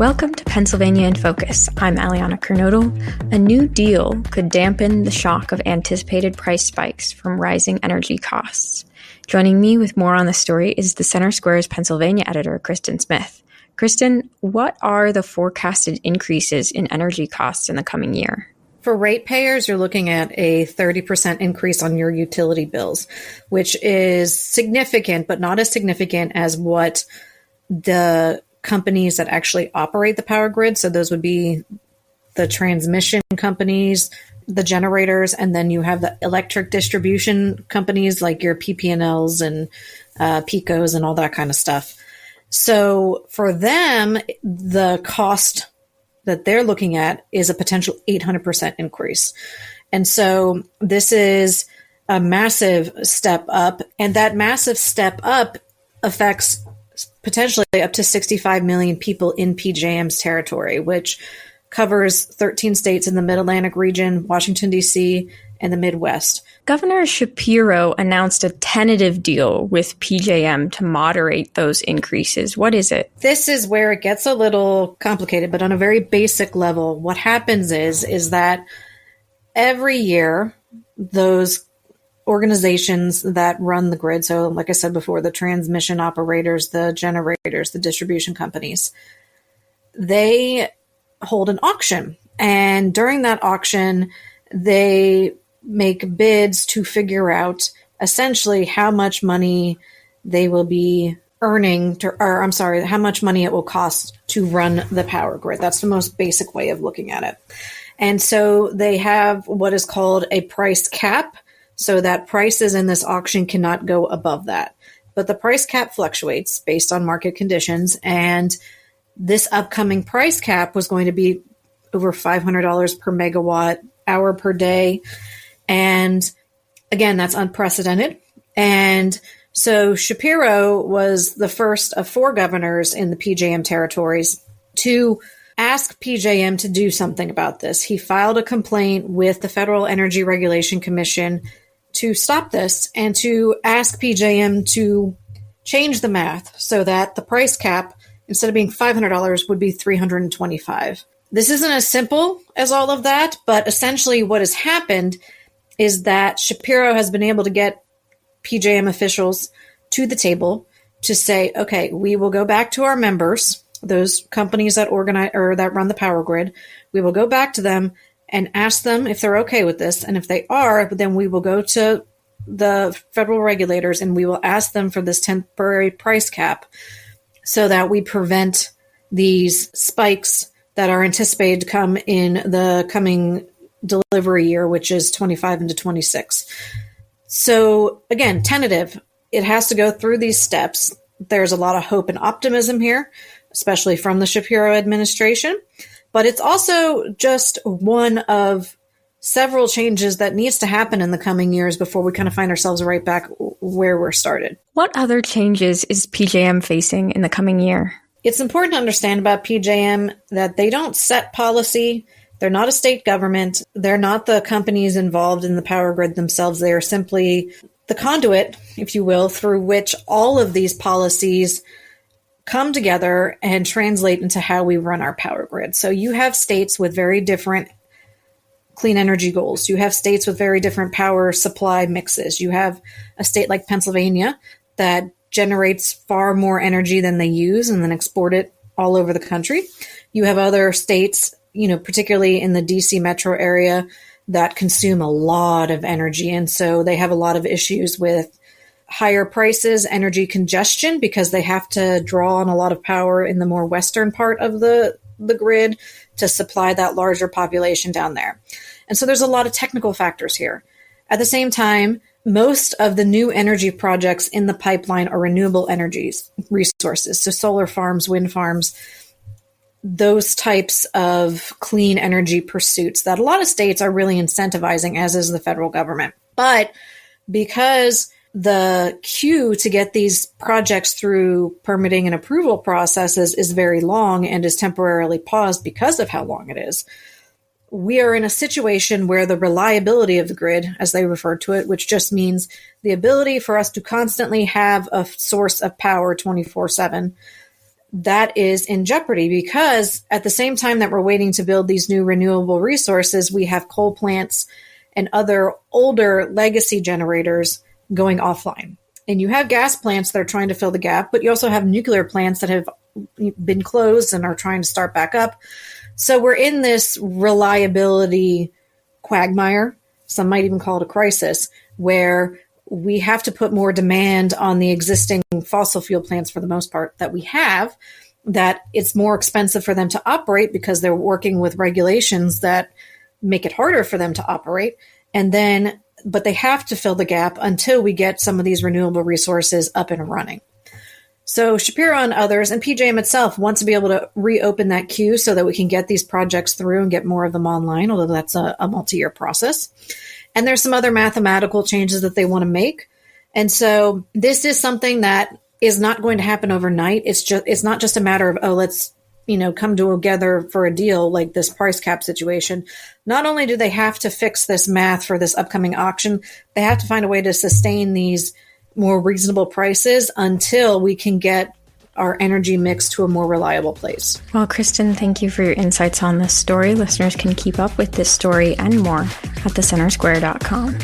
Welcome to Pennsylvania in Focus. I'm Aliana Kernodle. A new deal could dampen the shock of anticipated price spikes from rising energy costs. Joining me with more on the story is the Center Square's Pennsylvania editor, Kristen Smith. Kristen, what are the forecasted increases in energy costs in the coming year? For ratepayers, you're looking at a 30% increase on your utility bills, which is significant, but not as significant as what the companies that actually operate the power grid. So those would be the transmission companies, the generators, and then you have the electric distribution companies like your PP&Ls and PECOs and all that kind of stuff. So for them, the cost that they're looking at is a potential 800% increase. And so this is a massive step up, and that massive step up affects potentially up to 65 million people in PJM's territory, which covers 13 states in the Mid-Atlantic region, Washington, D.C., and the Midwest. Governor Shapiro announced a tentative deal with PJM to moderate those increases. What is it? This is where it gets a little complicated, but on a very basic level, what happens is that every year, those organizations that run the grid, so like I said before, the transmission operators, the generators, the distribution companies, they hold an auction. And during that auction, they make bids to figure out essentially how much money they will be earning, how much money it will cost to run the power grid. That's the most basic way of looking at it. And so they have what is called a price cap, so that prices in this auction cannot go above that. But the price cap fluctuates based on market conditions, and this upcoming price cap was going to be over $500 per megawatt hour per day. And again, that's unprecedented. And so Shapiro was the first of 4 governors in the PJM territories to ask PJM to do something about this. He filed a complaint with the Federal Energy Regulation Commission to stop this and to ask PJM to change the math so that the price cap, instead of being $500, would be $325. This isn't as simple as all of that, but essentially what has happened is that Shapiro has been able to get PJM officials to the table to say, okay, we will go back to our members, those companies that organize or that run the power grid. We will go back to them and ask them if they're okay with this. And if they are, then we will go to the federal regulators and we will ask them for this temporary price cap so that we prevent these spikes that are anticipated to come in the coming delivery year, which is 25 into 26. So again, tentative. It has to go through these steps. There's a lot of hope and optimism here, especially from the Shapiro administration. But it's also just one of several changes that needs to happen in the coming years before we kind of find ourselves right back where we're started. What other changes is PJM facing in the coming year? It's important to understand about PJM that they don't set policy. They're not a state government. They're not the companies involved in the power grid themselves. They are simply the conduit, if you will, through which all of these policies come together and translate into how we run our power grid. So you have states with very different clean energy goals. You have states with very different power supply mixes. You have a state like Pennsylvania that generates far more energy than they use and then export it all over the country. You have other states, particularly in the DC metro area, that consume a lot of energy. And so they have a lot of issues with higher prices, energy congestion, because they have to draw on a lot of power in the more western part of the grid to supply that larger population down there. And so there's a lot of technical factors here. At the same time, most of the new energy projects in the pipeline are renewable energies resources. So solar farms, wind farms, those types of clean energy pursuits that a lot of states are really incentivizing, as is the federal government. But because the queue to get these projects through permitting and approval processes is very long and is temporarily paused because of how long it is, we are in a situation where the reliability of the grid, as they refer to it, which just means the ability for us to constantly have a source of power 24/7, that is in jeopardy because at the same time that we're waiting to build these new renewable resources, we have coal plants and other older legacy generators going offline. And you have gas plants that are trying to fill the gap, but you also have nuclear plants that have been closed and are trying to start back up. So we're in this reliability quagmire. Some might even call it a crisis, where we have to put more demand on the existing fossil fuel plants for the most part that we have, that it's more expensive for them to operate because they're working with regulations that make it harder for them to operate. But they have to fill the gap until we get some of these renewable resources up and running. So Shapiro and others, and PJM itself, wants to be able to reopen that queue so that we can get these projects through and get more of them online, although that's a multi-year process. And there's some other mathematical changes that they want to make. And so this is something that is not going to happen overnight. It's not just a matter of, let's come together for a deal like this price cap situation. Not only do they have to fix this math for this upcoming auction, they have to find a way to sustain these more reasonable prices until we can get our energy mix to a more reliable place. Well, Kristen, thank you for your insights on this story. Listeners can keep up with this story and more at thecentersquare.com.